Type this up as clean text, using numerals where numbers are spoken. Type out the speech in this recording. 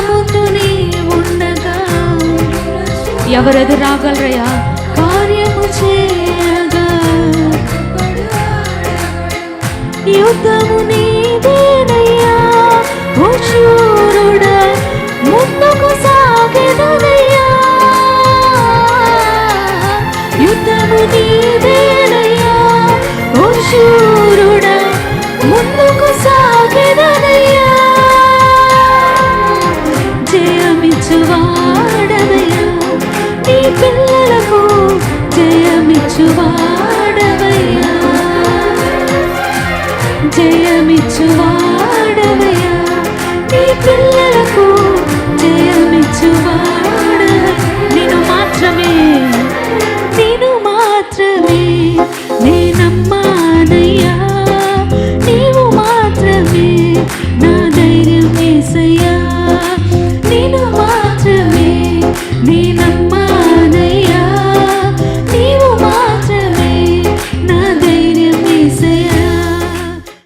ముందు నీ ఉండగా ఎవరెదు రాగలరయ్యా కార్యము చేయగా యుద్ధము నీదేనయ్యా ఓ శూరుడా ముందుకు సాగెదనయ్యా యుద్ధము నీదేనయ్యా ఓ శూరుడా ముందుకు సాగెదనయ్యా జయమిచ్చువాడవయ్యా నీ పిల్లలకు జయమిచ్చువాడవయ్యా జయమిచ్చువాడవయ్యా నీ పిల్లలకు జయమిచ్చువాడవయ్యా